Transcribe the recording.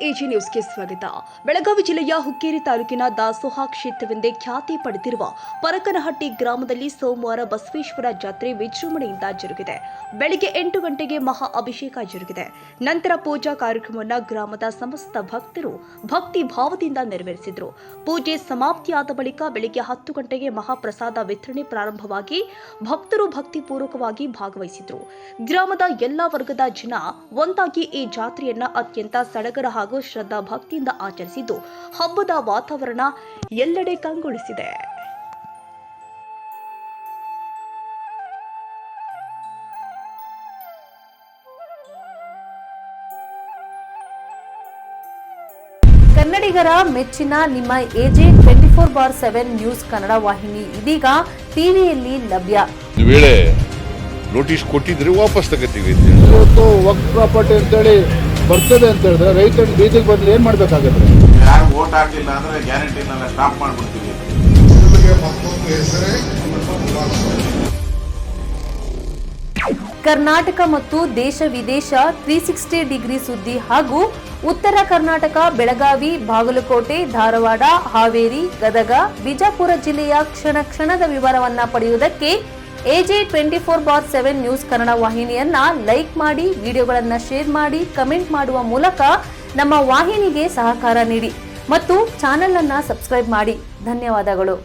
AG ನ್ಯೂಸ್ಗೆ ಸ್ವಾಗತ. ಬೆಳಗಾವಿ ಜಿಲ್ಲೆಯ ಹುಕ್ಕೇರಿ ತಾಲೂಕಿನ ದಾಸೋಹ ಕ್ಷೇತ್ರವೆಂದೇ ಖ್ಯಾತಿ ಪಡೆದಿರುವ ಪರಕನಹಟ್ಟಿ ಗ್ರಾಮದಲ್ಲಿ ಸೋಮವಾರ ಬಸವೇಶ್ವರ ಜಾತ್ರೆ ವಿಜೃಂಭಣೆಯಿಂದ ಜರುಗಿದೆ. ಬೆಳಿಗ್ಗೆ 8 ಗಂಟೆಗೆ ಮಹಾ ಅಭಿಷೇಕ ಜರುಗಿದೆ. ನಂತರ ಪೂಜಾ ಕಾರ್ಯಕ್ರಮವನ್ನು ಗ್ರಾಮದ ಸಮಸ್ತ ಭಕ್ತರು ಭಕ್ತಿ ಭಾವದಿಂದ ನೆರವೇರಿಸಿದರು. ಪೂಜೆ ಸಮಾಪ್ತಿಯಾದ ಬಳಿಕ ಬೆಳಿಗ್ಗೆ 10 ಗಂಟೆಗೆ ಮಹಾಪ್ರಸಾದ ವಿತರಣೆ ಪ್ರಾರಂಭವಾಗಿ ಭಕ್ತರು ಭಕ್ತಿಪೂರ್ವಕವಾಗಿ ಭಾಗವಹಿಸಿದರು. ಗ್ರಾಮದ ಎಲ್ಲಾ ವರ್ಗದ ಜನ ಒಂದಾಗಿ ಈ ಜಾತ್ರೆಯನ್ನ ಅತ್ಯಂತ ಸಡಗರ ಹಾಗೂ ಶ್ರದ್ಧಾ ಭಕ್ತಿಯಿಂದ ಆಚರಿಸಿದ್ದು ಹಬ್ಬದ ವಾತಾವರಣ ಎಲ್ಲೆಡೆ ಕಂಗೊಳಿಸಿದೆ. ಕನ್ನಡಿಗರ ಮೆಚ್ಚಿನ ನಿಮ್ಮ ಎಜೆ 24/7 ನ್ಯೂಸ್ ಕನ್ನಡ ವಾಹಿನಿ ಇದೀಗ ಟಿವಿಯಲ್ಲಿ ಲಭ್ಯ. ವೇಳೆ ನೋಟಿಸ್ ಕೊಟ್ಟಿದ್ರೆ ವಾಪಸ್ ತಗೋತೀವಿ. ಇವತ್ತು ವಕ್ಫ್ ಪ್ರಾಪರ್ಟಿ ಅಂತೇಳಿ ಬರ್ತದೆ ಅಂತ ಹೇಳಿದ್ರೆ ರೈತರು ಬೀದಿಗೆ ಬಂದು ಏನ್ ಮಾಡ್ಬೇಕಾಗತ್ತೆ? ಯಾರು ವೋಟ್ ಹಾಕಿಲ್ಲ ಅಂದ್ರೆ ಗ್ಯಾರಂಟಿನೆಲ್ಲ ಸ್ಟಾಪ್ ಮಾಡ್ಬಿಡ್ತೀವಿ. ಕರ್ನಾಟಕ ಮತ್ತು ದೇಶ ವಿದೇಶ 360 ಡಿಗ್ರಿ ಸುದ್ದಿ ಹಾಗೂ ಉತ್ತರ ಕರ್ನಾಟಕ ಬೆಳಗಾವಿ, ಬಾಗಲಕೋಟೆ, ಧಾರವಾಡ, ಹಾವೇರಿ, ಗದಗ, ಬಿಜಾಪುರ ಜಿಲ್ಲೆಯ ಕ್ಷಣ ಕ್ಷಣದ ವಿವರವನ್ನ ಪಡೆಯುವುದಕ್ಕೆ ಎಜೆ 24/7 ನ್ಯೂಸ್ ಕನ್ನಡ ವಾಹಿನಿಯನ್ನ ಲೈಕ್ ಮಾಡಿ, ವಿಡಿಯೋಗಳನ್ನ ಶೇರ್ ಮಾಡಿ, ಕಮೆಂಟ್ ಮಾಡುವ ಮೂಲಕ ನಮ್ಮ ವಾಹಿನಿಗೆ ಸಹಕಾರ ನೀಡಿ ಮತ್ತು ಚಾನೆಲ್ ಅನ್ನ ಸಬ್ಸ್ಕ್ರೈಬ್ ಮಾಡಿ. ಧನ್ಯವಾದಗಳು.